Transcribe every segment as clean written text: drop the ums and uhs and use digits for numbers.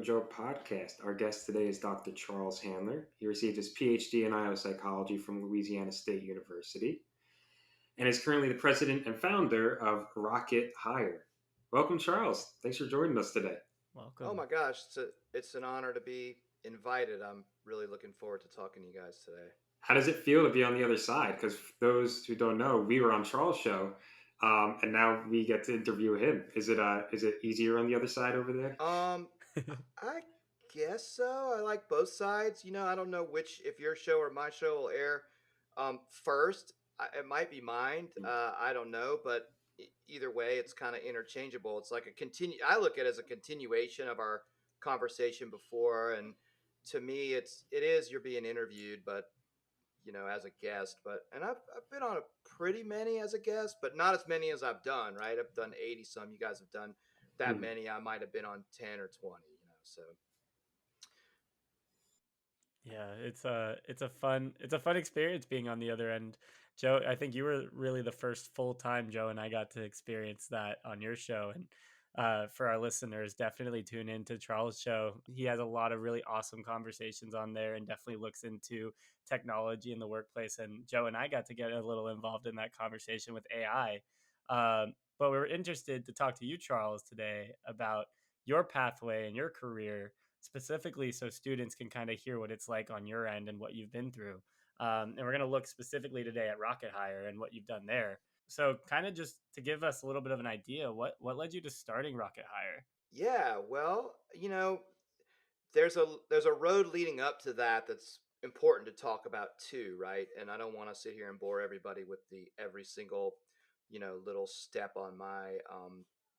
Joe podcast. Our guest today is Dr. Charles Handler. He received his PhD in IO psychology from Louisiana State University and is currently the president and founder of Rocket Hire. Welcome, Charles. Thanks for joining us today. Oh Welcome. my gosh, it's an honor to be invited. I'm really looking forward to talking to you guys today. How does it feel to be on the other side? Because for those who don't know, we were on Charles' show, and now we get to interview him. Is it easier on the other side over there? Um, I guess so. I like both sides. I don't know which if your show or my show will air first. It might be mine. I don't know, but either way, it's kind of interchangeable. It's like a continue. I look at it as a continuation of our conversation before, and to me, it is you're being interviewed, but as a guest. I've been on a pretty many as a guest, but not as many as I've done. Right, I've done 80 some. You guys have done that Hmm. many. I might have been on 10 or 20. So Yeah, it's a fun experience being on the other end. Joe, I think you were really the first full time Joe and I got to experience that on your show. And for our listeners, definitely tune into Charles' show. He has a lot of really awesome conversations on there and definitely looks into technology in the workplace. And Joe and I got to get a little involved in that conversation with AI. But we were interested to talk to you, Charles, today about your pathway and your career specifically so students can kind of hear what it's like on your end and what you've been through. And we're going to look specifically today at Rocket Hire and what you've done there. So, kind of just to give us a little bit of an idea, what led you to starting Rocket Hire? yeah, well, there's a road leading up to that that's important to talk about too, right? And I don't want to sit here and bore everybody with the every single little step on my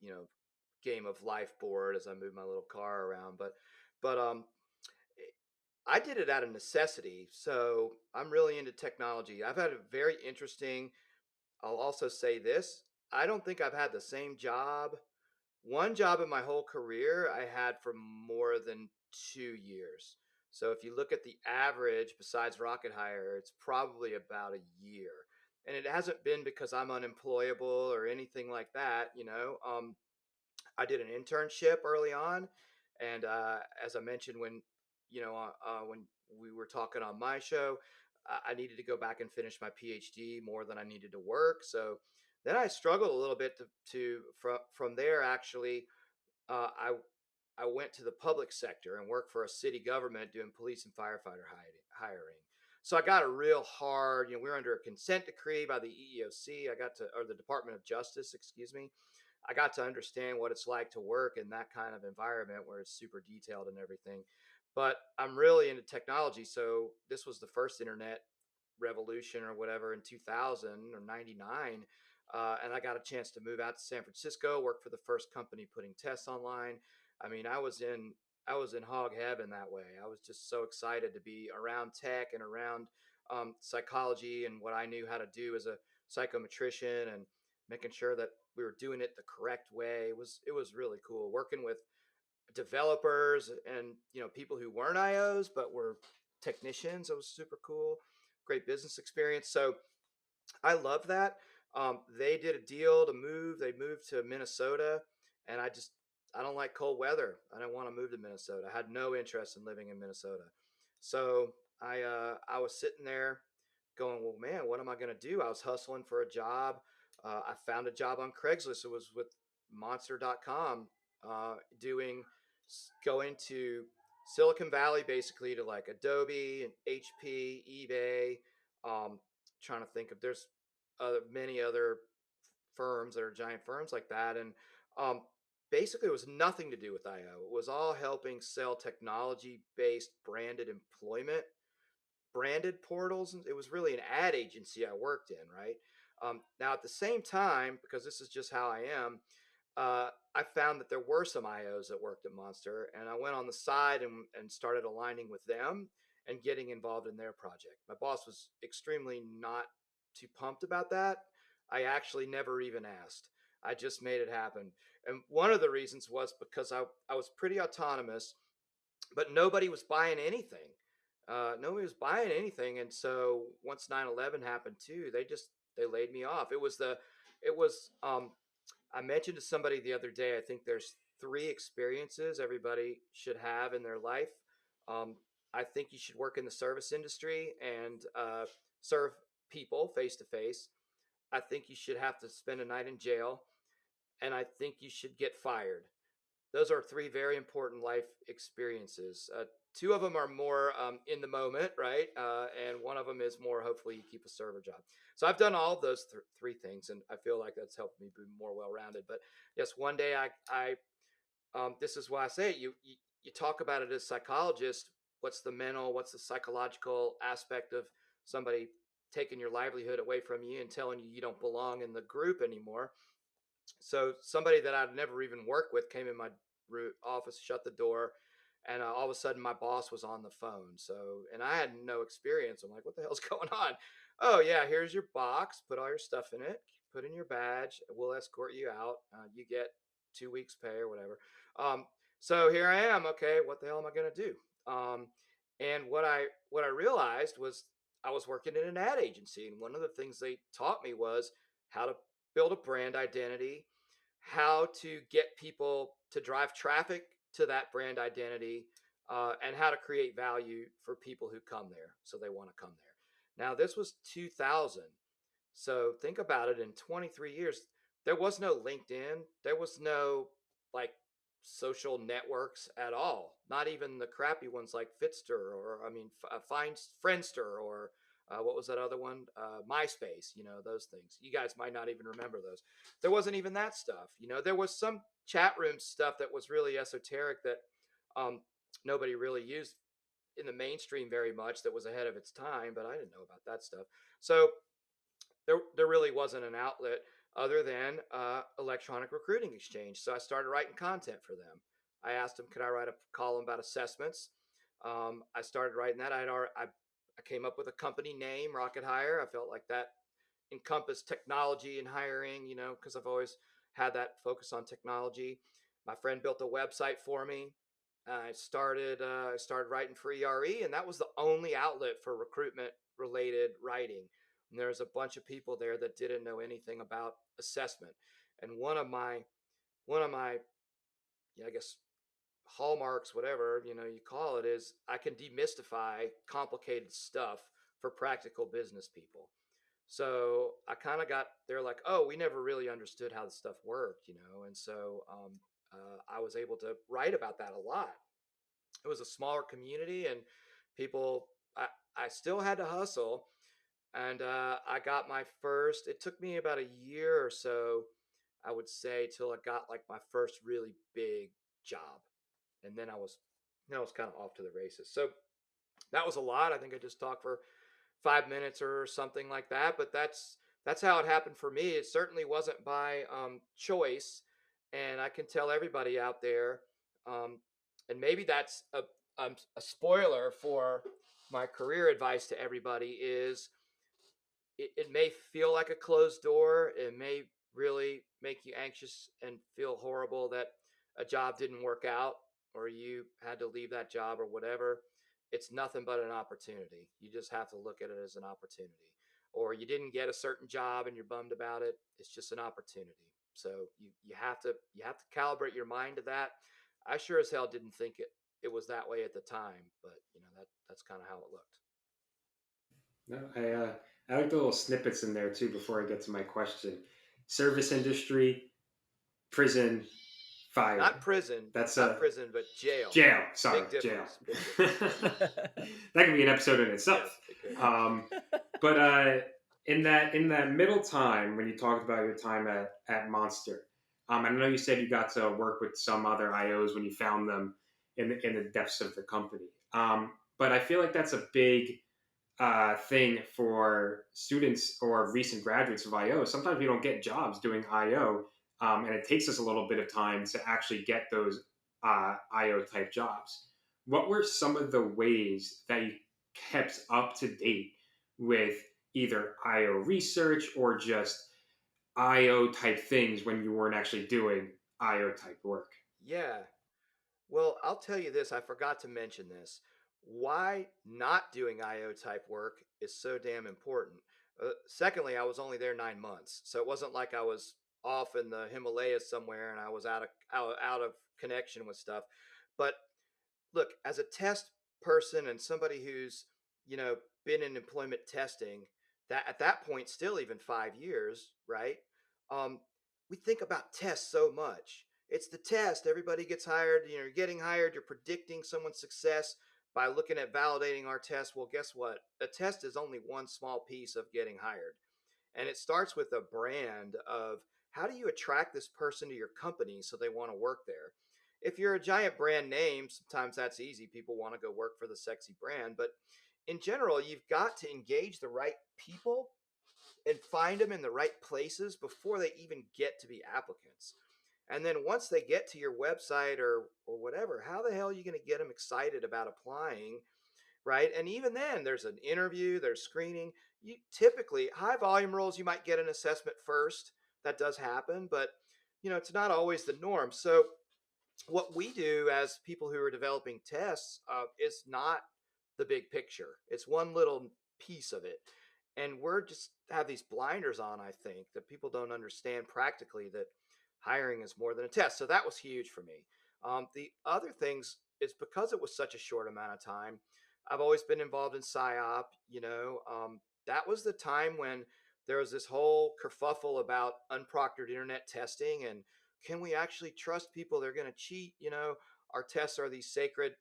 you know game of life board as I move my little car around, but I did it out of necessity. So I'm really into technology. I've had a very interesting, I'll also say this, I don't think I've had the same job, one job in my whole career I had for more than 2 years. So if you look at the average, besides Rocket Hire, it's probably about a year. And it hasn't been because I'm unemployable or anything like that. I did an internship early on, and as I mentioned when we were talking on my show, I needed to go back and finish my PhD more than I needed to work. So then I struggled a little bit to from there. Actually, uh, I I went to the public sector and worked for a city government doing police and firefighter hiring. So I got a real hard, we were under a consent decree by the EEOC. Or the Department of Justice, excuse me. I got to understand what it's like to work in that kind of environment where it's super detailed and everything. But I'm really into technology. So this was the first internet revolution or whatever in 2000 or 99. And I got a chance to move out to San Francisco, work for the first company putting tests online. I mean, I was in hog heaven that way. I was just so excited to be around tech and around psychology and what I knew how to do as a psychometrician and making sure that we were doing it the correct way. It was really cool working with developers and people who weren't IOs but were technicians. It was super cool, great business experience. So I love that. They did a deal to move. They moved to Minnesota, and I don't like cold weather. I don't want to move to Minnesota. I had no interest in living in Minnesota. So I was sitting there going, well, man, what am I going to do? I was hustling for a job. I found a job on Craigslist. It was with Monster.com, going to Silicon Valley, basically to like Adobe and HP, eBay. Trying to think if there's many other firms that are giant firms like that. And um, basically, it was nothing to do with IO. It was all helping sell technology based branded employment, branded portals. It was really an ad agency I worked in, right? Now, at the same time, because this is just how I am, I found that there were some IOs that worked at Monster, and I went on the side and started aligning with them and getting involved in their project. My boss was extremely not too pumped about that. I actually never even asked. I just made it happen. And one of the reasons was because I was pretty autonomous, but nobody was buying anything. Nobody was buying anything. And so once 9/11 happened too, they laid me off. It was I mentioned to somebody the other day, I think there's three experiences everybody should have in their life. Um, I think you should work in the service industry and serve people face to face. I think you should have to spend a night in jail, and I think you should get fired. Those are three very important life experiences. Two of them are more in the moment, right? And one of them is more, hopefully, you keep a server job. So I've done all of those three things, and I feel like that's helped me be more well rounded. But yes, one day this is why I say it, you talk about it as psychologist. What's the mental, what's the psychological aspect of somebody taking your livelihood away from you and telling you you don't belong in the group anymore? So somebody that I'd never even worked with came in my office, shut the door, and all of a sudden my boss was on the phone. So, and I had no experience. I'm like, what the hell's going on? Oh yeah, here's your box. Put all your stuff in it. Put in your badge. We'll escort you out. You get 2 weeks pay or whatever. Um, so here I am. Okay, what the hell am I gonna do? And what I realized was I was working in an ad agency, and one of the things they taught me was how to build a brand identity, how to get people to drive traffic to that brand identity, and how to create value for people who come there so they want to come there. Now, this was 2000. So think about it, in 23 years, there was no LinkedIn, there was no like social networks at all, not even the crappy ones like Fitster or, I mean, Find Friendster or what was that other one? MySpace, those things. You guys might not even remember those. There wasn't even that stuff. There was some chat room stuff that was really esoteric that um, nobody really used in the mainstream very much, that was ahead of its time, but I didn't know about that stuff. So there really wasn't an outlet other than electronic recruiting exchange. So I started writing content for them. I asked them, could I write a column about assessments? I started writing that. I came up with a company name, Rocket Hire. I felt like that encompassed technology and hiring, because I've always had that focus on technology. My friend built a website for me. I started writing for ERE, and that was the only outlet for recruitment related writing. And there's a bunch of people there that didn't know anything about assessment. And one of my yeah, I guess hallmarks, whatever you call it, is I can demystify complicated stuff for practical business people. So I kind of got there like, oh, we never really understood how the stuff worked. And so I was able to write about that a lot. It was a smaller community, and people, I still had to hustle. And I got my first, it took me about a year or so, I would say, till I got like my first really big job. And then I was kind of off to the races. So that was a lot. I think I just talked for 5 minutes or something like that. But that's how it happened for me. It certainly wasn't by choice, and I can tell everybody out there, um, and maybe that's a spoiler for my career advice to everybody is it may feel like a closed door. It may really make you anxious and feel horrible that a job didn't work out or you had to leave that job or whatever. It's nothing but an opportunity. You just have to look at it as an opportunity. Or you didn't get a certain job and you're bummed about it. It's just an opportunity. So you have to calibrate your mind to that. I sure as hell didn't think it was that way at the time, but that's kind of how it looked. No, I like the little snippets in there too. Before I get to my question, service industry, prison, fire. Not prison, That's not a prison, but jail. jail. Sorry, Big jail. difference. Big difference. Yeah. That could be an episode in Yes, itself. it could. But in that middle time when you talked about your time at Monster, I know you said you got to work with some other IOs when you found them in the depths of the company. But I feel like that's a big thing for students or recent graduates of IO. Sometimes we don't get jobs doing IO, and it takes us a little bit of time to actually get those IO type jobs. What were some of the ways that you kept up to date with either IO research or just IO type things when you weren't actually doing IO type work? Yeah. Well, I'll tell you this. I forgot to mention this. Why not doing IO type work is so damn important. Secondly, I was only there 9 months, so it wasn't like I was off in the Himalayas somewhere and I was out of connection with stuff. But look, as a test person and somebody who's, you know, been in employment testing, that at that point, still even 5 years, right? Um, we think about tests so much. It's the test. Everybody gets hired. You know, you're getting hired. You're predicting someone's success by looking at validating our test. Well, guess what? A test is only one small piece of getting hired. And it starts with a brand of how do you attract this person to your company so they want to work there. If you're a giant brand name, sometimes that's easy. People want to go work for the sexy brand. But in general, you've got to engage the right people and find them in the right places before they even get to be applicants. And then once they get to your website or whatever, how the hell are you going to get them excited about applying, right? And even then, there's an interview, there's screening. You typically high volume roles, you might get an assessment first. That does happen, but you know it's not always the norm. So what we do as people who are developing tests is not the big picture. It's one little piece of it. And we're just have these blinders on, I think, that people don't understand practically that hiring is more than a test. So that was huge for me. The other things is because it was such a short amount of time, I've always been involved in PSYOP. That was the time when there was this whole kerfuffle about unproctored internet testing and can we actually trust people? They're going to cheat. You know, our tests are these sacred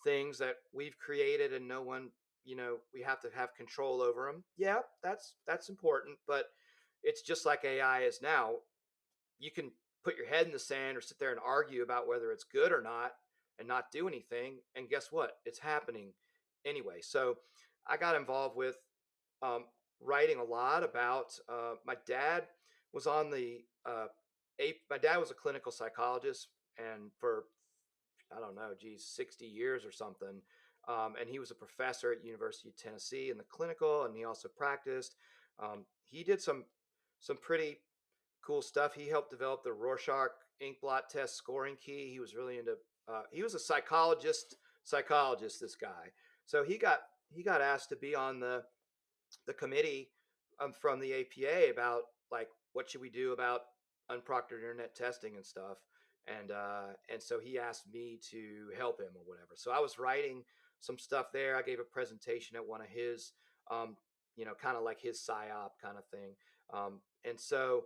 things that we've created and no one, you know, we have to have control over them. Yeah, that's important, but it's just like AI is now. You can put your head in the sand or sit there and argue about whether it's good or not and not do anything, and guess what? It's happening anyway. So I got involved with um, writing a lot about my dad was on the my dad was a clinical psychologist, and for I don't know, geez, 60 years or something. And he was a professor at University of Tennessee in the clinical, and he also practiced. He did some pretty cool stuff. He helped develop the Rorschach ink blot test scoring key. He was really into. He was a psychologist. This guy. So he got asked to be on the committee from the APA about like what should we do about unproctored internet testing and stuff. And so he asked me to help him or whatever. So I was writing some stuff there. I gave a presentation at one of his, kind of like his psyop kind of thing. And so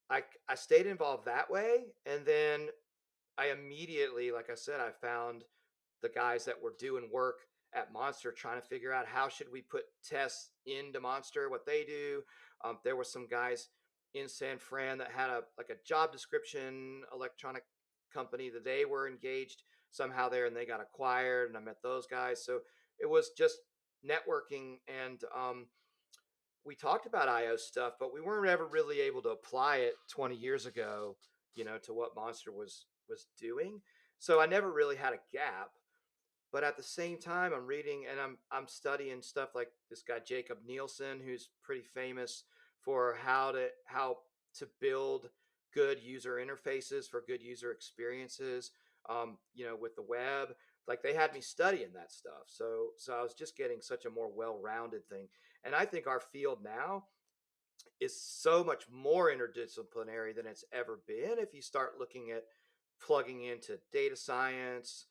I stayed involved that way. And then I immediately, like I said, I found the guys that were doing work at Monster trying to figure out how should we put tests into Monster, what they do. There were some guys in San Fran that had a job description electronic company that they were engaged somehow there and they got acquired and I met those guys. So it was just networking and we talked about IO stuff, but we weren't ever really able to apply it 20 years ago, to what Monster was doing. So I never really had a gap. But at the same time, I'm reading and I'm studying stuff like this guy Jacob Nielsen, who's pretty famous for how to build good user interfaces for good user experiences. With the web, like they had me studying that stuff. So I was just getting such a more well-rounded thing. And I think our field now is so much more interdisciplinary than it's ever been. If you start looking at plugging into data science,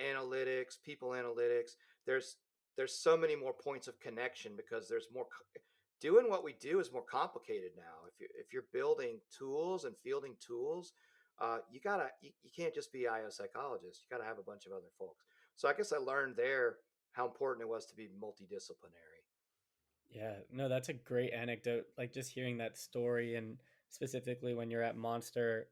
analytics, people analytics, there's there's so many more points of connection because there's more. Doing what we do is more complicated now. If you're building tools and fielding tools, you can't just be IO psychologist. You gotta have a bunch of other folks. So I guess I learned there how important it was to be multidisciplinary. Yeah, no, that's a great anecdote. Like just hearing that story, and specifically when you're at Monster,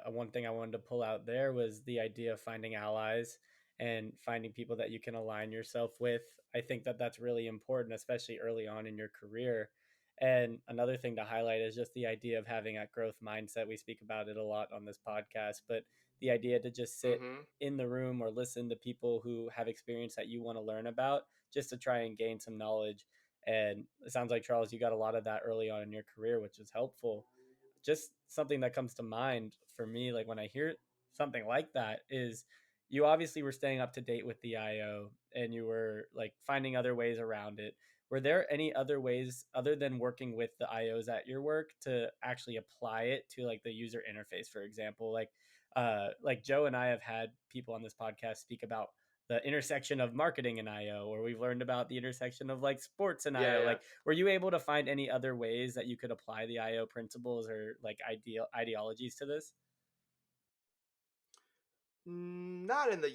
one thing I wanted to pull out there was the idea of finding allies and finding people that you can align yourself with. I think that that's really important, especially early on in your career. And another thing to highlight is just the idea of having a growth mindset. We speak about it a lot on this podcast, but the idea to just sit Mm-hmm. in the room or listen to people who have experience that you want to learn about just to try and gain some knowledge. And it sounds like, Charles, you got a lot of that early on in your career, which is helpful. Just something that comes to mind for me, like when I hear something like that, is you obviously were staying up to date with the IO and you were like finding other ways around it. Were there any other ways other than working with the IOs at your work to actually apply it to like the user interface, for example? Like, like Joe and I have had people on this podcast speak about the intersection of marketing and IO, or we've learned about the intersection of like sports and Yeah, IO. yeah. Like, were you able to find any other ways that you could apply the IO principles or like ideologies to this? Not in the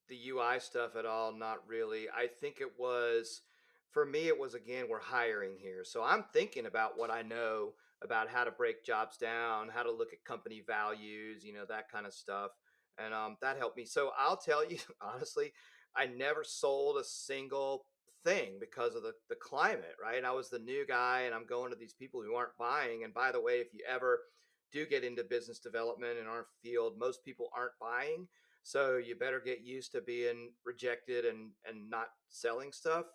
the UI stuff at all. Not really. I think it was for me. It was again we're hiring here, so I'm thinking about what I know about how to break jobs down, how to look at company values, that kind of stuff, and that helped me. So I'll tell you honestly, I never sold a single thing because of the climate. Right, I was the new guy, and I'm going to these people who aren't buying. And by the way, if you ever do get into business development in our field, most people aren't buying. So you better get used to being rejected and not selling stuff.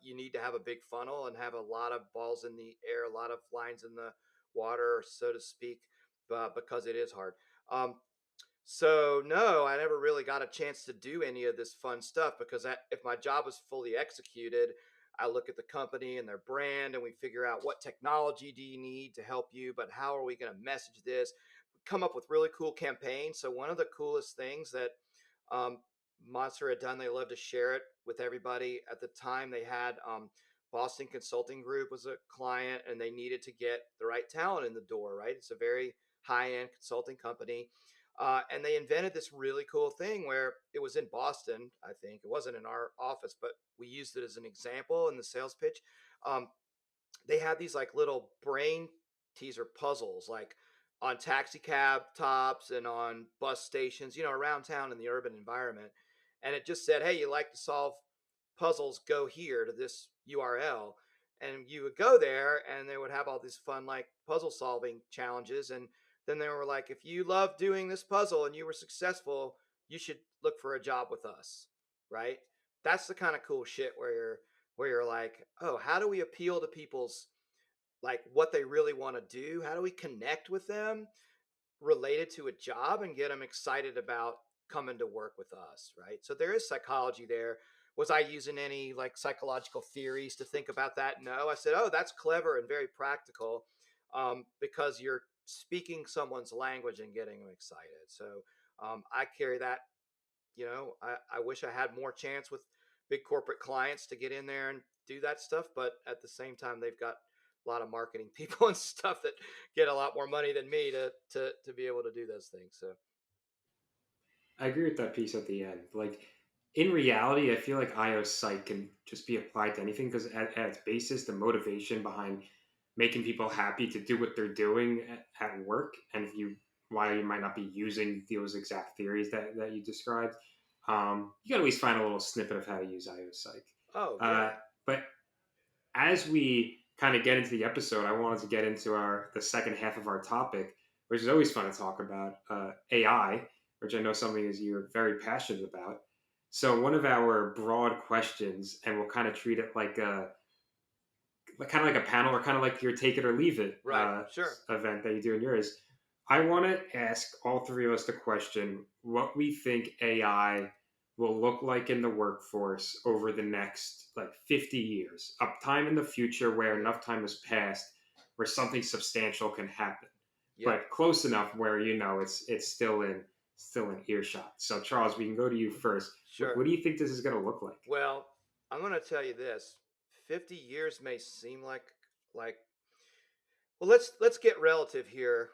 You need to have a big funnel and have a lot of balls in the air, a lot of lines in the water, so to speak, because it is hard. Um, so no, I never really got a chance to do any of this fun stuff because if my job was fully executed, I look at the company and their brand and we figure out what technology do you need to help you, but how are we going to message this? Come up with really cool campaigns. So one of the coolest things that um, Monster had done, they love to share it with everybody. At the time, they had Boston Consulting Group was a client, and they needed to get the right talent in the door. Right, it's a very high end consulting company, and they invented this really cool thing where it was in Boston, I think. It wasn't in our office, but we used it as an example in the sales pitch. Um, they had these like little brain teaser puzzles, like on taxi cab tops and on bus stations, around town in the urban environment. And it just said, hey, you like to solve puzzles, go here to this URL. And you would go there and they would have all these fun, like puzzle solving challenges. And then they were like, if you love doing this puzzle and you were successful, you should look for a job with us. Right. That's the kind of cool shit where you're like, oh, how do we appeal to people's like what they really want to do? How do we connect with them related to a job and get them excited about coming to work with us, right? So there is psychology there. Was I using any like psychological theories to think about that? No, I said, oh, that's clever and very practical, because you're speaking someone's language and getting them excited. So I carry that. I wish I had more chance with big corporate clients to get in there and do that stuff, but at the same time, they've got a lot of marketing people and stuff that get a lot more money than me to be able to do those things. So I agree with that piece at the end. Like in reality, I feel like IO psych can just be applied to anything because at its basis, the motivation behind making people happy to do what they're doing at work, and if you why you might not be using those exact theories that you described, you can always find a little snippet of how to use IO psych. oh Uh, yeah. but as we kind of get into the episode, I wanted to get into the second half of our topic, which is always fun to talk about AI, which I know something is you're very passionate about. So one of our broad questions, and we'll kind of treat it like a panel or kind of like your take it or leave it Right, sure. event that you do in yours. I want to ask all three of us the question what we think AI will look like in the workforce over the next like 50 years, a time in the future where Hmm. enough time has passed where something substantial can happen, Yep, but close enough where it's still in earshot. So Charles, we can go to you first. sure. What do you think this is going to look like? Well, I'm going to tell you this. 50 years may seem like well, let's get relative here.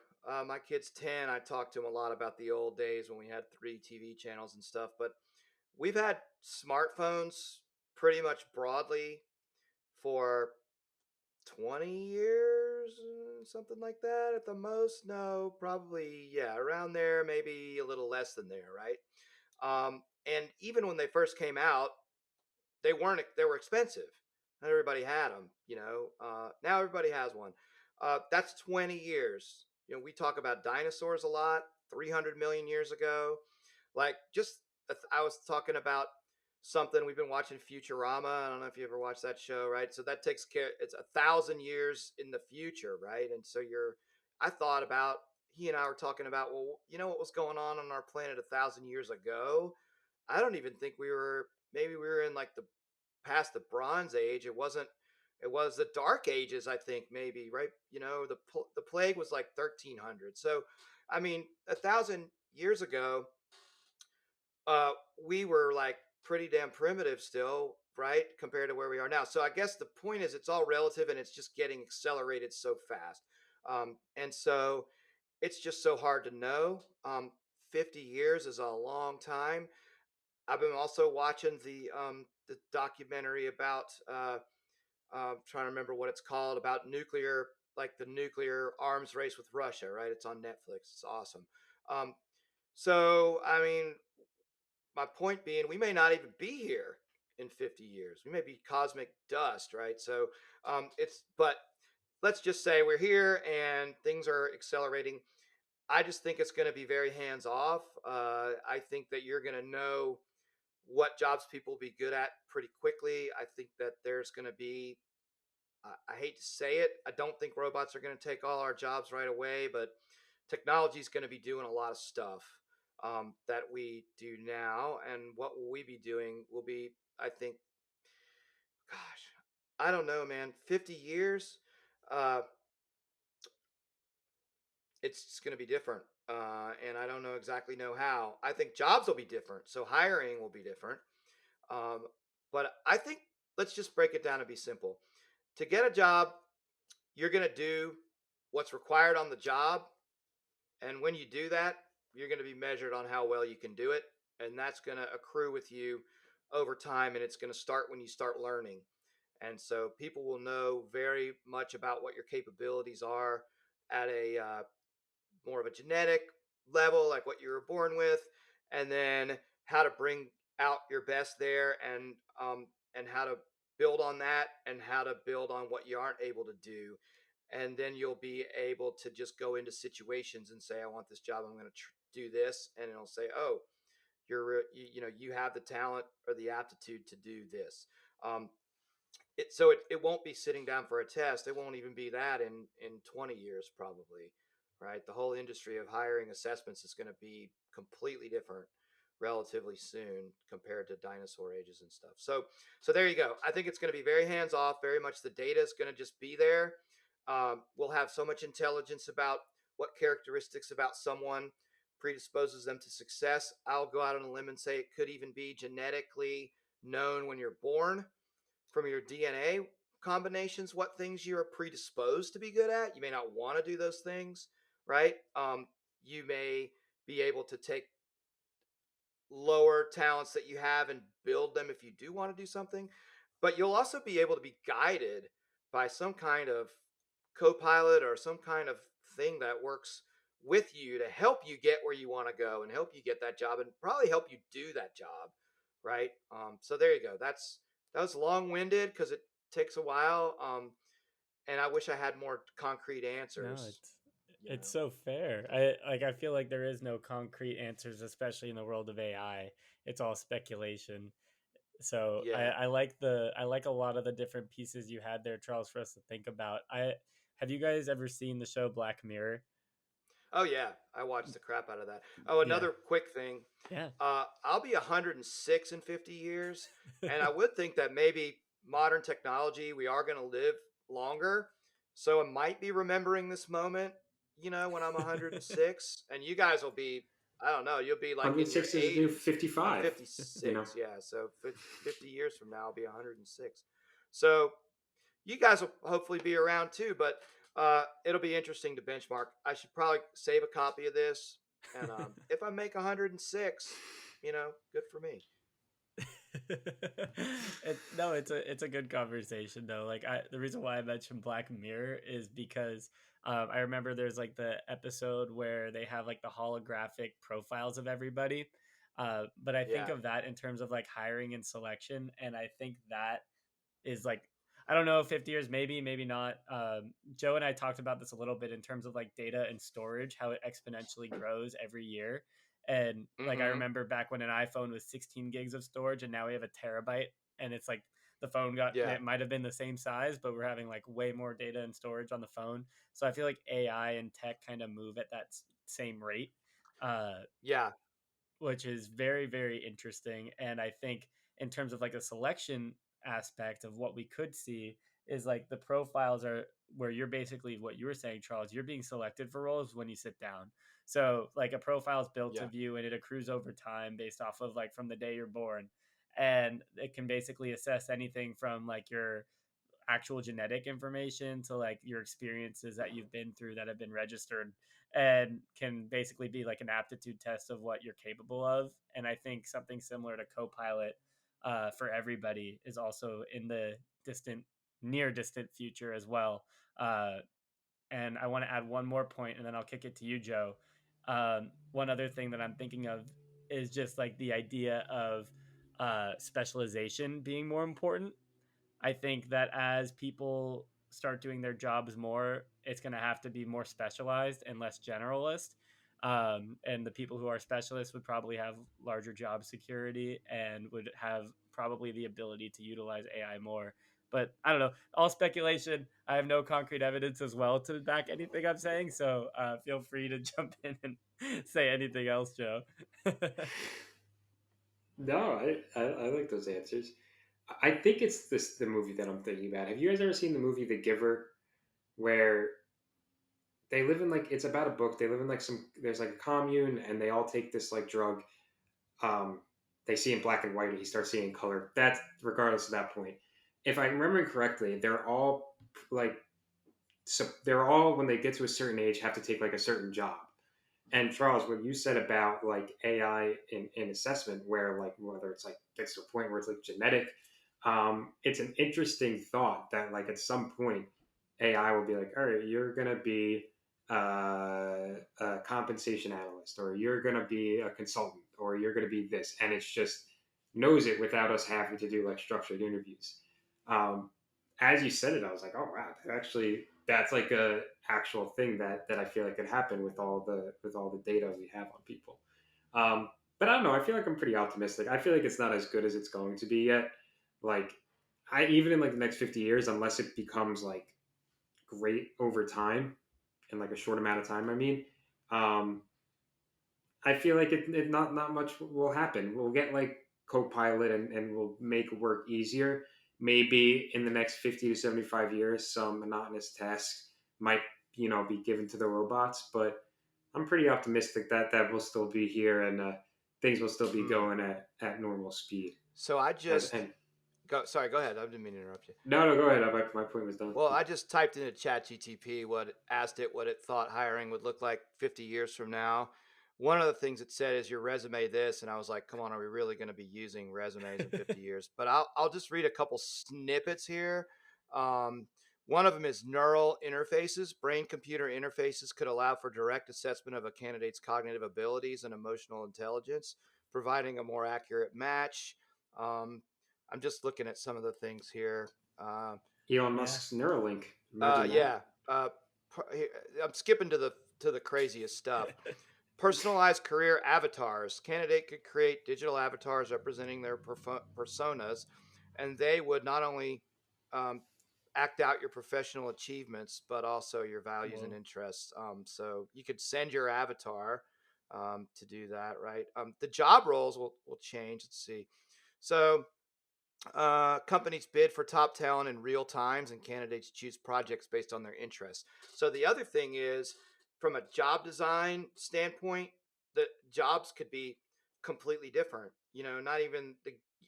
My kid's 10. I talked to him a lot about the old days when we had 3 TV channels and stuff, but we've had smartphones pretty much broadly for 20 years, something like that at the most. No, probably, yeah, around there, maybe a little less than there, right? And even when they first came out, they were expensive. Not everybody had them, now everybody has one. That's 20 years. We talk about dinosaurs a lot, 300 million years ago. Like, just I was talking about something we've been watching, Futurama. I don't know if you ever watched that show, right? So that takes care. It's 1,000 years in the future, right? And so I thought about he and I were talking about, well, what was going on our planet 1,000 years ago? I don't even think maybe we were in like the past the Bronze Age. It was the Dark Ages, I think, maybe, right? The plague was like 1300. So I mean, 1,000 years ago, we were like pretty damn primitive still, right? Compared to where we are now. So I guess the point is it's all relative and it's just getting accelerated so fast. And so it's just so hard to know. 50 years is a long time. I've been also watching the documentary about trying to remember what it's called about nuclear, like the nuclear arms race with Russia, right? It's on Netflix. It's awesome. Um, so I mean, my point being, we may not even be here in 50 years. We may be cosmic dust, right? So but let's just say we're here and things are accelerating. I just think it's going to be very hands off. I think that you're going to know what jobs people will be good at pretty quickly. I think that there's going to be, I hate to say it, I don't think robots are going to take all our jobs right away, but technology is going to be doing a lot of stuff that we do now. And what will we be doing will be, I think, gosh, I don't know, man, 50 years, uh, it's going to be different. And I don't know exactly know how. I think jobs will be different. So hiring will be different. Um, but I think let's just break it down and be simple. To get a job, you're going to do what's required on the job. And when you do that, you're going to be measured on how well you can do it. And that's going to accrue with you over time. And it's going to start when you start learning. And so people will know very much about what your capabilities are at a more of a genetic level, like what you were born with, and then how to bring out your best there, and how to build on that, and how to build on what you aren't able to do, and then you'll be able to just go into situations and say, I want this job, I'm going to do this, and it'll say, oh, you have the talent or the aptitude to do this. Um, it won't be sitting down for a test. It won't even be that in 20 years probably, right? The whole industry of hiring assessments is going to be completely different relatively soon compared to dinosaur ages and stuff. So there you go. I think it's going to be very hands off. Very much the data is going to just be there. We'll have so much intelligence about what characteristics about someone predisposes them to success. I'll go out on a limb and say it could even be genetically known when you're born from your DNA combinations what things you're predisposed to be good at. You may not want to do those things, right? You may be able to take lower talents that you have and build them if you do want to do something, but you'll also be able to be guided by some kind of co-pilot or some kind of thing that works with you to help you get where you want to go and help you get that job and probably help you do that job, right? So there you go. That was long-winded because it takes a while, and I wish I had more concrete No, answers. You it's know, so fair. I feel like there is no concrete answers, especially in the world of AI. It's all speculation. So yeah. I like a lot of the different pieces you had there, Charles, for us to think about. I Have you guys ever seen the show Black Mirror? Oh yeah, I watched the crap out of that. Oh, Yeah. another quick thing. Yeah. I'll be 106 in 50 years, and I would think that maybe modern technology, we are going to live longer. So I might be remembering this moment, when I'm 106, and you guys will be, I don't know, you'll be like in your 106 is a new 80s. I'm 55. You know, 56, yeah. So 50 years from now, I'll be 106. So you guys will hopefully be around too, but it'll be interesting to benchmark. I should probably save a copy of this, and if I make 106, good for me. No, it's a good conversation though. The reason why I mentioned Black Mirror is because I remember there's like the episode where they have like the holographic profiles of everybody. But I think Yeah, of that in terms of like hiring and selection, and I think that is like, I don't know, 50 years, maybe, maybe not. Joe and I talked about this a little bit in terms of like data and storage, how it exponentially grows every year. And like, I mm-hmm. remember back when an iPhone was 16 gigs of storage and now we have a terabyte, and it's like the phone got, Yeah, it might have been the same size, but we're having like way more data and storage on the phone. So I feel like AI and tech kind of move at that same rate. Uh, yeah, which is very, very interesting. And I think in terms of like a selection aspect of what we could see is like the profiles are where you're basically what you were saying, Charles, you're being selected for roles when you sit down. So like a profile is built Yeah. of you and it accrues over time based off of like from the day you're born. And it can basically assess anything from like your actual genetic information to like your experiences that you've been through that have been registered, and can basically be like an aptitude test of what you're capable of. And I think something similar to Copilot for everybody is also in the distant, near distant future as well. Uh, and I want to add one more point, and then I'll kick it to you, Joe. One other thing that I'm thinking of is just like the idea of specialization being more important. I think that as people start doing their jobs more, it's going to have to be more specialized and less generalist. And the people who are specialists would probably have larger job security and would have probably the ability to utilize AI more. But I don't know, all speculation. I have no concrete evidence as well to back anything I'm saying. So feel free to jump in and say anything else, Joe. No, I like those answers. I think it's this the movie that I'm thinking about. Have you guys ever seen the movie The Giver, where they live in like it's about a book. They live in like some there's like a commune and they all take this like drug. Um, they see in black and white and he starts seeing color. That's regardless of that point. If I'm remembering correctly, they're all like so they're all when they get to a certain age have to take like a certain job. And Charles, what you said about like AI in assessment, where like whether it's like gets to a point where it's like genetic, it's an interesting thought that like at some point AI will be like, all right, you're gonna be a compensation analyst, or you're gonna be a consultant, or you're gonna be this, and it's just knows it without us having to do like structured interviews. Um, as you said it, I was like, oh wow, that's like a actual thing that I feel like could happen with all the data we have on people. But I don't know. I feel like I'm pretty optimistic. I feel like it's not as good as it's going to be yet. Like I even in like the next 50 years, unless it becomes like great over time in like a short amount of time. I mean, um, I feel like it not much will happen. We'll get like Copilot and we'll make work easier. Maybe in the next 50 to 75 years, some monotonous tasks might be given to the robots. But I'm pretty optimistic that that will still be here and things will still be Hmm. going at normal speed. So I As just and go. Sorry, go ahead. I didn't mean to interrupt you. no, go ahead. My point was done. Well, I just typed into ChatGTP asked it what it thought hiring would look like 50 years from now. One of the things it said is your resume this, and I was like, come on, are we really going to be using resumes in 50 years? But I'll just read a couple snippets here. Um, one of them is neural interfaces. Brain computer interfaces could allow for direct assessment of a candidate's cognitive abilities and emotional intelligence, providing a more accurate match. Um, I'm just looking at some of the things here. Elon Yeah. Musk's Neuralink. Imagine that. Yeah. Uh, I'm skipping to the craziest stuff. Personalized career avatars. Candidate could create digital avatars representing their personas, and they would not only um, act out your professional achievements, but also your values and Whoa. interests. So you could send your avatar to do that, right? The job roles will change. Let's see. So companies bid for top talent in real times, and candidates choose projects based on their interests. So the other thing is, from a job design standpoint, the jobs could be completely different. Not even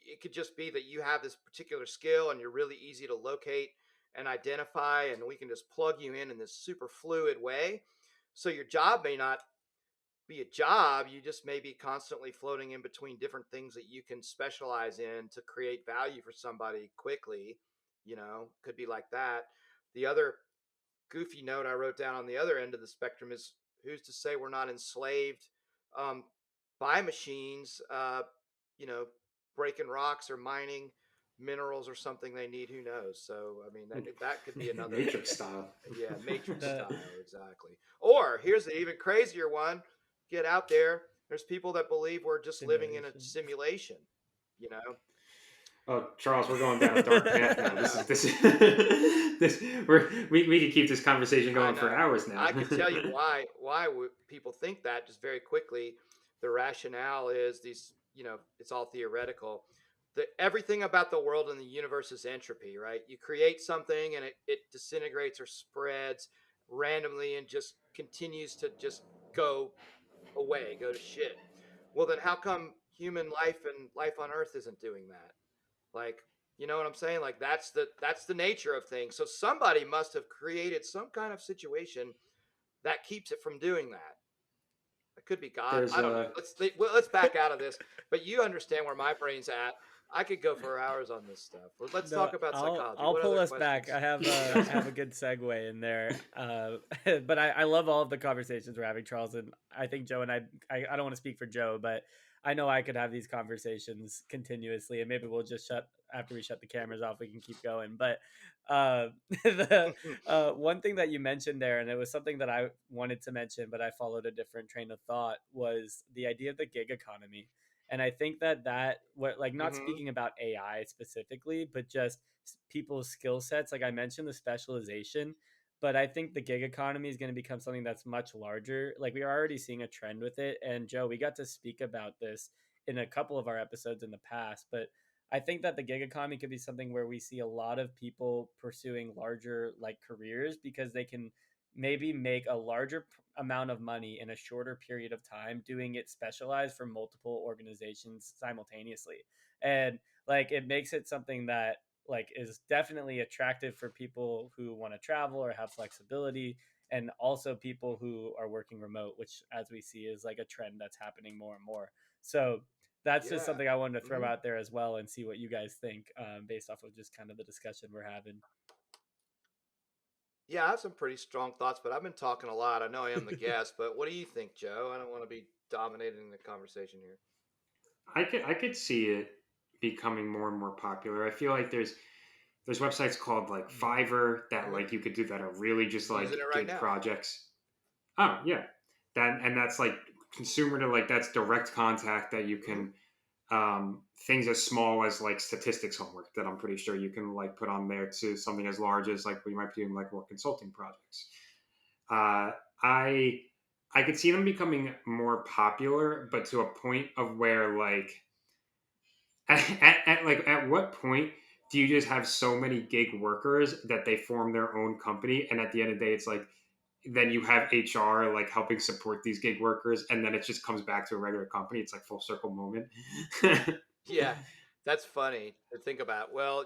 it could just be that you have this particular skill and you're really easy to locate and identify, and we can just plug you in this super fluid way. So your job may not be a job. You just may be constantly floating in between different things that you can specialize in to create value for somebody quickly. Could be like that. The other goofy note I wrote down on the other end of the spectrum is, who's to say we're not enslaved um, by machines, you know, breaking rocks or mining minerals or something they need. Who knows? So, I mean, that could be another, Matrix style. yeah, Matrix The style, exactly. Or here's the even crazier one: get out there. There's people that believe we're just living in a simulation. simulation. You know, Oh, Charles, we're going down a dark path now. I This know, is this this we could keep this conversation I going for know. hours now. I could tell you why people think that just very quickly. The rationale is these. It's all theoretical. everything about the world and the universe is entropy, right? You create something and it disintegrates or spreads randomly and just continues to just go away, go to shit. Well, then how come human life and life on Earth isn't doing that? Like, you know what I'm saying? Like that's the nature of things. So somebody must have created some kind of situation that keeps it from doing that. It could be God. There's I don't know. Let's back out of this. But you understand where my brain's at. I could go for hours on this stuff. Let's No, talk about psychology. I'll What pull other us back. questions? I have a good segue in there. But I love all of the conversations we're having, Charles, and I think Joe and I don't want to speak for Joe, but I know I could have these conversations continuously, and maybe we'll just shut after we shut the cameras off. We can keep going. But uh, the one thing that you mentioned there, and it was something that I wanted to mention, but I followed a different train of thought, was the idea of the gig economy. And I think that what, like, not Mm-hmm. speaking about AI specifically, but just people's skill sets. Like I mentioned, the specialization, but I think the gig economy is going to become something that's much larger. Like we are already seeing a trend with it. And Joe, we got to speak about this in a couple of our episodes in the past, but I think that the gig economy could be something where we see a lot of people pursuing larger like careers because they can maybe make a larger amount of money in a shorter period of time doing it specialized for multiple organizations simultaneously. And like it makes it something that like is definitely attractive for people who want to travel or have flexibility, and also people who are working remote, which as we see is like a trend that's happening more and more. So that's just Yeah. something I wanted to throw Mm-hmm. out there as well and see what you guys think, based off of just kind of the discussion we're having. Yeah, I have some pretty strong thoughts, but I've been talking a lot. I know I am the guest, but what do you think, Joe? I don't want to be dominating the conversation here. I could see it becoming more and more popular. I feel like there's websites called like Mhm. Fiverr that Mm-hmm. like you could do that are really just Using like it right gig now. projects. Oh yeah, that's like consumer to like that's direct contact that you Mm-hmm. can things as small as like statistics homework that I'm pretty sure you can like put on there to something as large as like we might be doing like more consulting projects. Uh, I I could see them becoming more popular, but to a point of where like at what point do you just have so many gig workers that they form their own company, and at the end of the day it's like then you have HR like helping support these gig workers, and then it just comes back to a regular company. It's like full circle moment. Yeah, that's funny to think about. Well,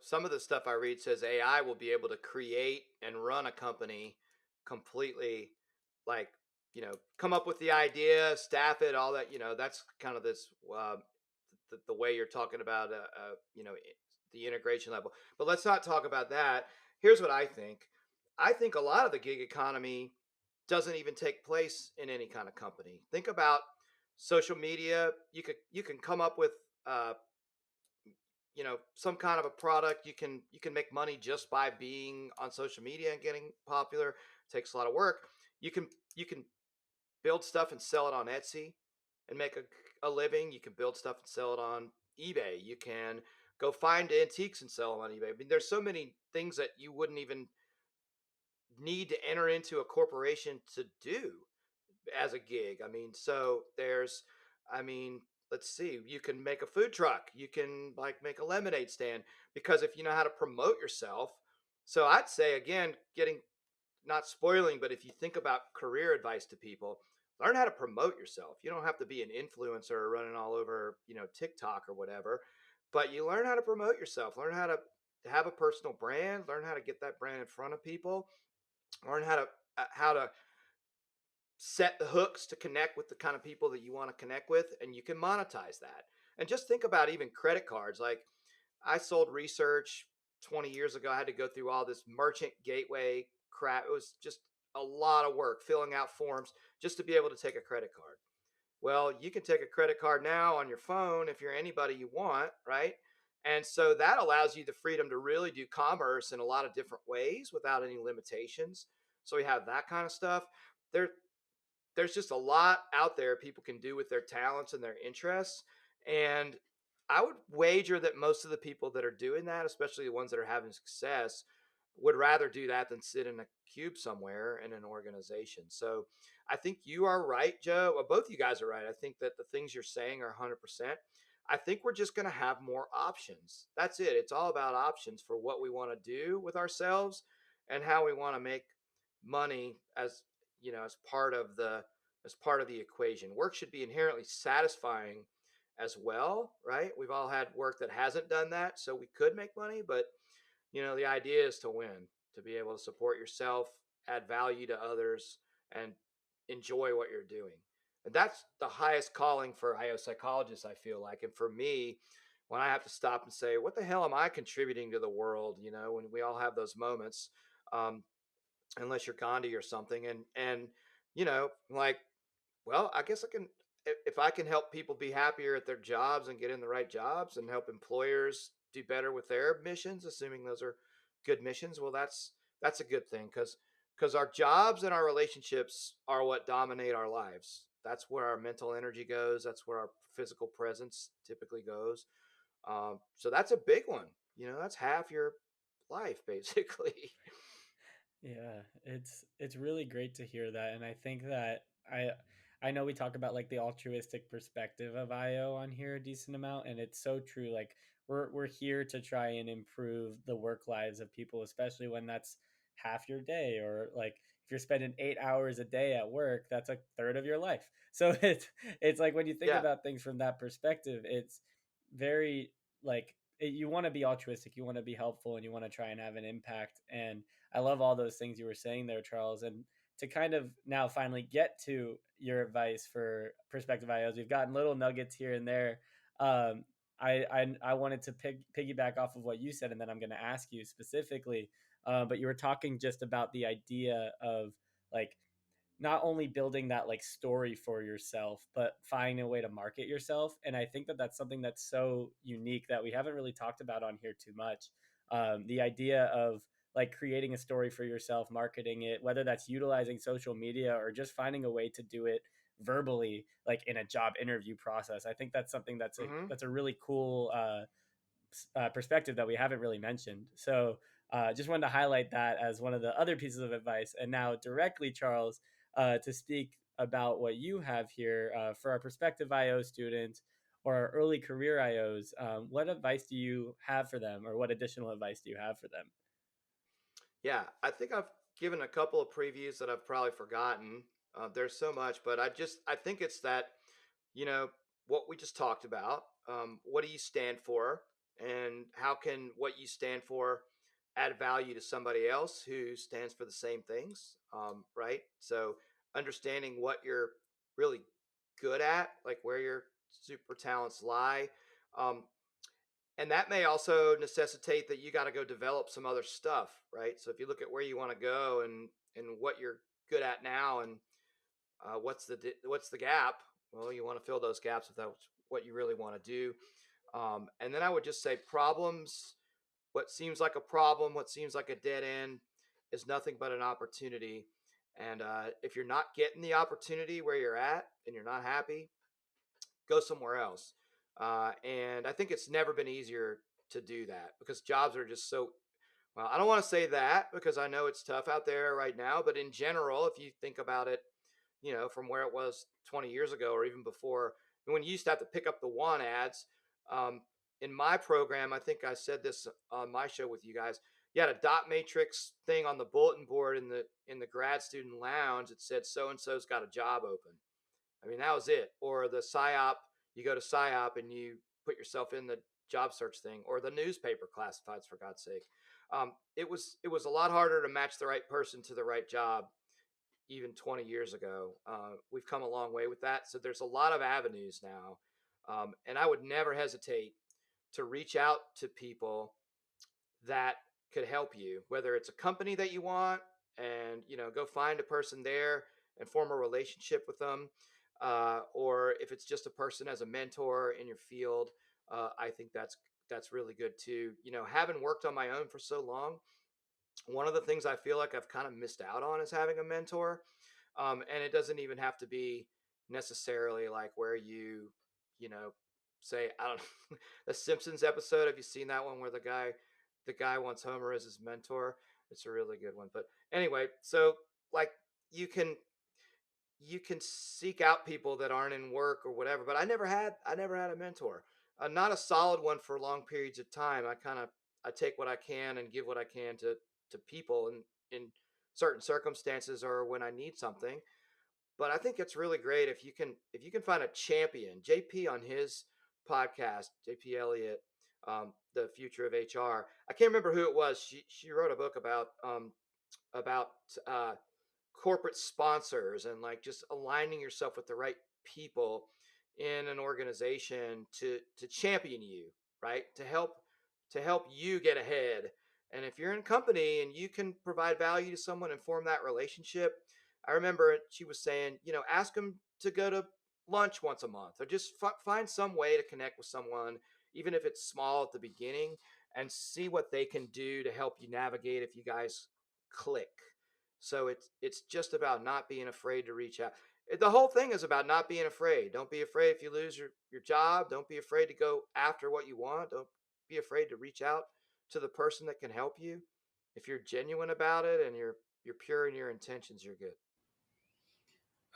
some of the stuff I read says AI will be able to create and run a company completely, like, come up with the idea, staff it, all that. That's kind of this, the way you're talking about, the integration level. But let's not talk about that. Here's what I think. I think a lot of the gig economy doesn't even take place in any kind of company. Think about social media. You can come up with uh, some kind of a product. You can make money just by being on social media and getting popular. It takes a lot of work. You can build stuff and sell it on Etsy and make a living. You can build stuff and sell it on eBay. You can go find antiques and sell them on eBay. I mean, there's so many things that you wouldn't even need to enter into a corporation to do as a gig. I mean, so I mean, let's see, you can make a food truck, you can like make a lemonade stand, because if you know how to promote yourself. So I'd say again, getting, not spoiling, but if you think about career advice to people, learn how to promote yourself. You don't have to be an influencer running all over, TikTok or whatever, but you learn how to promote yourself, learn how to have a personal brand, learn how to get that brand in front of people, learn how to set the hooks to connect with the kind of people that you want to connect with, and you can monetize that. And just think about even credit cards. Like, I sold research 20 years ago. I had to go through all this merchant gateway crap. It was just a lot of work filling out forms just to be able to take a credit card. Well, you can take a credit card now on your phone if you're anybody you want, right? And so that allows you the freedom to really do commerce in a lot of different ways without any limitations. So we have that kind of stuff. There, there's just a lot out there people can do with their talents and their interests. And I would wager that most of the people that are doing that, especially the ones that are having success, would rather do that than sit in a cube somewhere in an organization. So I think you are right, Joe. Well, both you guys are right. I think that the things you're saying are 100%. I think we're just going to have more options. That's it. It's all about options for what we want to do with ourselves and how we want to make money as, as part of the equation. Work should be inherently satisfying as well, right? We've all had work that hasn't done that, so we could make money, but the idea is to win, to be able to support yourself, add value to others, and enjoy what you're doing. And that's the highest calling for IO psychologists, I feel like. And for me, when I have to stop and say, what the hell am I contributing to the world? When we all have those moments, um, unless you're Gandhi or something. And, like, well, I guess I can, if I can help people be happier at their jobs and get in the right jobs and help employers do better with their missions, assuming those are good missions, well, that's a good thing, because our jobs and our relationships are what dominate our lives. That's where our mental energy goes. That's where our physical presence typically goes. So that's a big one. That's half your life basically. Yeah, it's really great to hear that, and I think that I know we talk about like the altruistic perspective of IO on here a decent amount, and it's so true. Like we're here to try and improve the work lives of people, especially when that's half your day, or like if you're spending 8 hours a day at work, that's a third of your life. So it's like when you think Yeah. about things from that perspective, it's very like you want to be altruistic, you want to be helpful, and you want to try and have an impact. And I love all those things you were saying there, Charles. And to kind of now finally get to your advice for prospective IOs, we've gotten little nuggets here and there. Um, I wanted to piggyback off of what you said, and then I'm going to ask you specifically. But you were talking just about the idea of like not only building that like story for yourself, but finding a way to market yourself. And I think that that's something that's so unique that we haven't really talked about on here too much. The idea of like creating a story for yourself, marketing it, whether that's utilizing social media or just finding a way to do it verbally, like in a job interview process. I think that's something Hmm. that's a really cool perspective that we haven't really mentioned. So just wanted to highlight that as one of the other pieces of advice. And now directly, Charles, to speak about what you have here for our prospective IO students or our early career IOs. What advice do you have for them, or what additional advice do you have for them? Yeah, I think I've given a couple of previews that I've probably forgotten. There's so much, but I think it's that, you know, what we just talked about. What do you stand for, and how can what you stand for add value to somebody else who stands for the same things? Right. So understanding what you're really good at, like where your super talents lie. Um, and that may also necessitate that you got to go develop some other stuff, right? So if you look at where you want to go and what you're good at now, and what's the gap, well, you want to fill those gaps if that's what you really want to do. And then I would just say problems, what seems like a problem, what seems like a dead end, is nothing but an opportunity. And if you're not getting the opportunity where you're at and you're not happy, go somewhere else. And I think it's never been easier to do that, because jobs are just so, well, I don't want to say that because I know it's tough out there right now, but in general, if you think about it, from where it was 20 years ago or even before, when you used to have to pick up the want ads, um, in my program, I think I said this on my show with you guys. You had a dot matrix thing on the bulletin board in the grad student lounge that said so and so's got a job open. I mean, that was it. Or the PSYOP, you go to PSYOP and you put yourself in the job search thing, or the newspaper classifieds, for God's sake. It was a lot harder to match the right person to the right job even 20 years ago. We've come a long way with that. So there's a lot of avenues now. And I would never hesitate to reach out to people that could help you, whether it's a company that you want, and go find a person there and form a relationship with them, or if it's just a person as a mentor in your field. I think that's really good too. Having worked on my own for so long, one of the things I feel like I've kind of missed out on is having a mentor. And it doesn't even have to be necessarily like where you know, say, I don't know, the Simpsons episode. Have you seen that one where the guy wants Homer as his mentor? It's a really good one. But anyway, so like you can you can seek out people that aren't in work or whatever. But I never had a mentor. not a solid one for long periods of time. I take what I can and give what I can to people in certain circumstances or when I need something. But I think it's really great if you can find a champion. JP on his podcast, JP Elliott, the future of HR. I can't remember who it was. She wrote a book about uh, corporate sponsors and like just aligning yourself with the right people in an organization to champion you, right? To help you get ahead. And if you're in a company and you can provide value to someone and form that relationship, I remember she was saying, ask them to go to lunch once a month or just find some way to connect with someone, even if it's small at the beginning, and see what they can do to help you navigate if you guys click. So it's just about not being afraid to reach out. The whole thing is about not being afraid. Don't be afraid if you lose your job. Don't be afraid to go after what you want. Don't be afraid to reach out to the person that can help you. If you're genuine about it and you're pure in your intentions, you're good.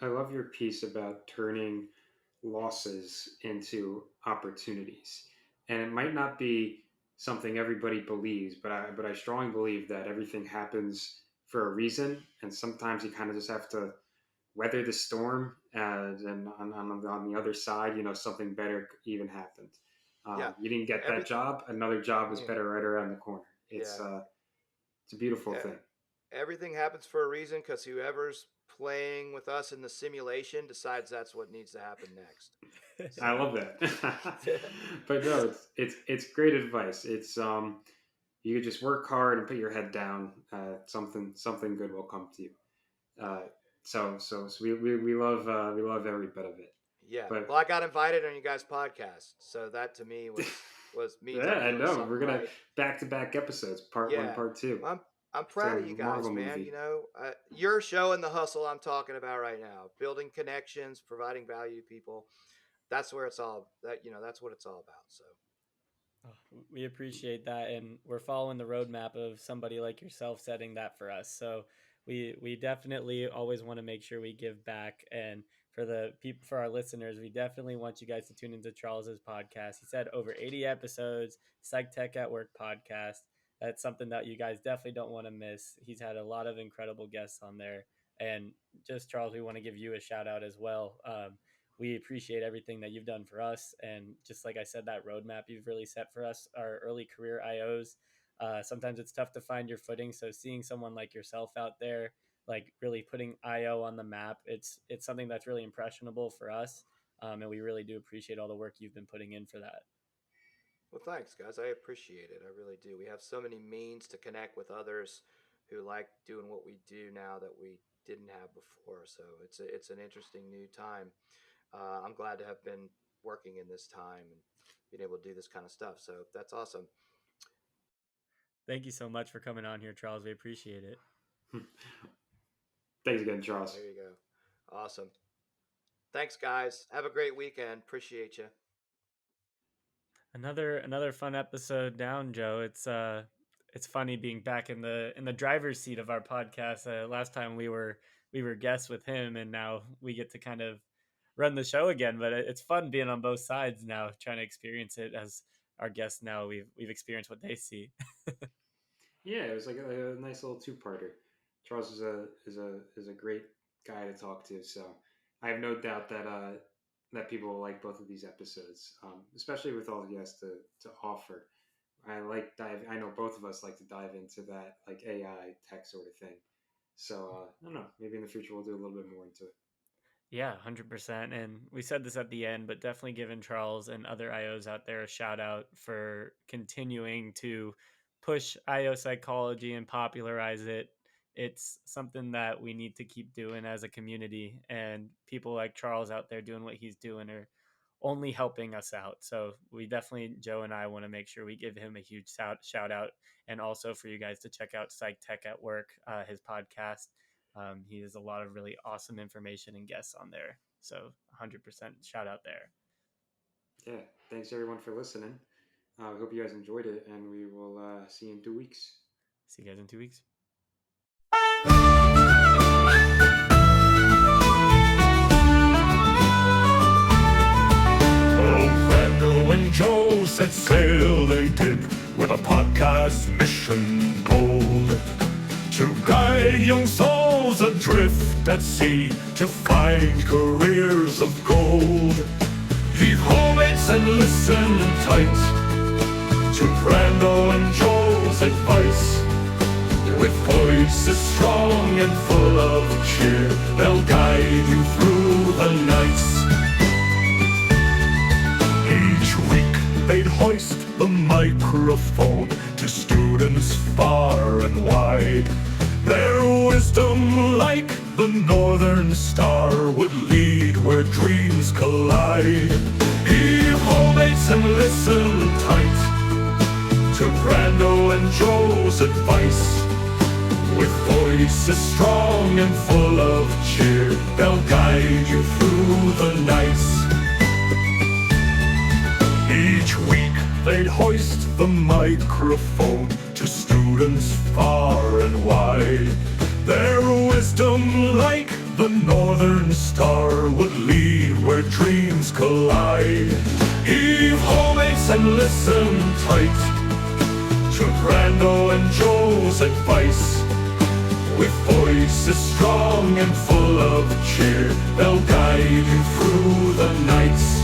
I love your piece about turning losses into opportunities. And it might not be something everybody believes, but I strongly believe that everything happens for a reason, and sometimes you kind of just have to weather the storm, and on the other side, something better even happened. Yeah. You didn't get that Every job; another job was yeah. better right around the corner. It's Yeah. uh, it's a beautiful Yeah. thing. Everything happens for a reason because whoever's playing with us in the simulation decides that's what needs to happen next. I So love that. But no, it's great advice. You just work hard and put your head down. Something good will come to you. Uh, so we love every bit of it. yeah. But Well, I got invited on you guys' podcast, so that to me was means yeah, I'm I doing know something we're gonna right. back to back episodes, part one, Yeah. part two. Well, I'm It's like proud of you a guys, Marvel man. movie. You're showing the hustle I'm talking about right now. Building connections, providing value to people. That's where it's all that that's what it's all about. So Oh, we appreciate that, and we're following the roadmap of somebody like yourself setting that for us. So we definitely always want to make sure we give back, and for the people, for our listeners, we definitely want you guys to tune into Charles's podcast. He said over 80 episodes, Psych Tech at Work podcast. That's something that you guys definitely don't want to miss. He's had a lot of incredible guests on there, and just Charles, we want to give you a shout out as well. We appreciate everything that you've done for us. And just like I said, that roadmap you've really set for us, our early career IOs. Sometimes it's tough to find your footing. So seeing someone like yourself out there, like really putting IO on the map, it's something that's really impressionable for us. And we really do appreciate all the work you've been putting in for that. well, thanks, guys. I appreciate it. I really do. We have so many means to connect with others who like doing what we do now that we didn't have before. So it's an interesting new time. I'm glad to have been working in this time and being able to do this kind of stuff. So that's awesome. Thank you so much for coming on here, Charles. We appreciate it. Thanks again, Charles. There you go. Awesome. Thanks, guys. Have a great weekend. Appreciate you. Another fun episode down, Joe. It's funny being back in the driver's seat of our podcast. Last time we were guests with him, and now we get to kind of run the show again. But it's fun being on both sides now, trying to experience it as our guests. Now we've experienced what they see. Yeah, it was like a nice little two-parter. Charles is a great guy to talk to, so I have no doubt that people will like both of these episodes, especially with all he has to offer. I know both of us like to dive into that like AI tech sort of thing. So I don't know. Maybe in the future we'll do a little bit more into it. Yeah, 100%. And we said this at the end, but definitely giving Charles and other IOs out there a shout out for continuing to push IO psychology and popularize it. It's something that we need to keep doing as a community. And people like Charles out there doing what he's doing are only helping us out. So we definitely, Joe and I, want to make sure we give him a huge shout out. And also for you guys to check out Psych Tech at Work, his podcast. He has a lot of really awesome information and guests on there. So 100% shout out there. Yeah. Thanks everyone for listening. I hope you guys enjoyed it, and we will see you in 2 weeks. See you guys in 2 weeks. Oh, friend, oh, and Joe set sail they did, with a podcast mission bold, to guide young souls adrift at sea, to find careers of gold. Leave homemates and listen tight to Brando and Joe's advice. With voices strong and full of cheer, they'll guide you through the nights. Each week they'd hoist the microphone to students far and wide. Their wisdom, like the northern star, would lead where dreams collide. Heave homemates and listen tight to Brando and Joe's advice. With voices strong and full of cheer, they'll guide you through the nights. Each week they'd hoist the microphone to students far and wide. Their wisdom, like the northern star, would lead where dreams collide. Heave homemates and listen tight to Brando and Joe's advice. With voices strong and full of cheer, they'll guide you through the nights.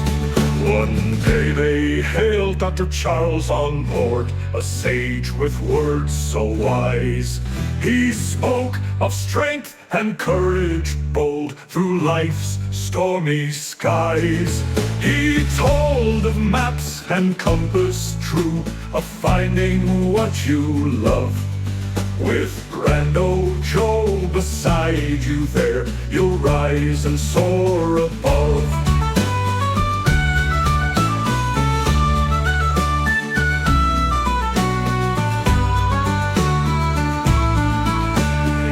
One day they hailed Dr. Charles on board, a sage with words so wise. He spoke of strength and courage bold through life's stormy skies. He told of maps and compass true, of finding what you love. With Brando Joe beside you there, you'll rise and soar above.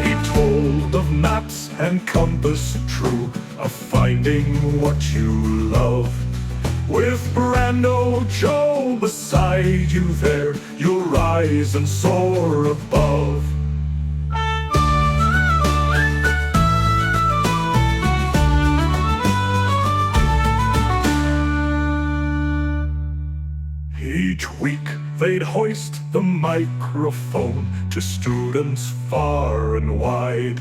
He told of maps and compass true, of finding what you love. With Brando Joe beside you there, you'll rise and soar above. Each week they'd hoist the microphone to students far and wide.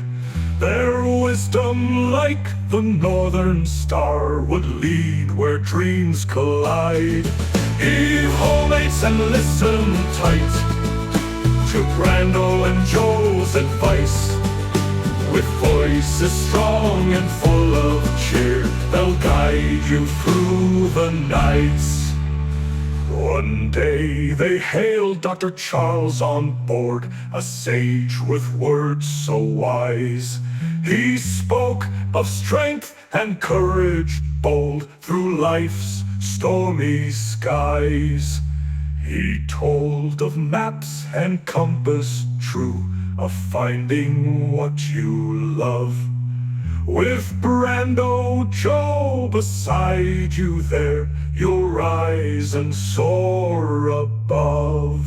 Their wisdom, like the northern star, would lead where dreams collide. Heave homemates and listen tight to Brando and Joe's advice. With voices strong and full of cheer, they'll guide you through the nights. One day they hailed Dr. Charles on board, a sage with words so wise. He spoke of strength and courage bold through life's stormy skies. He told of maps and compass true, of finding what you love. With Brando Joe beside you there, you'll rise and soar above.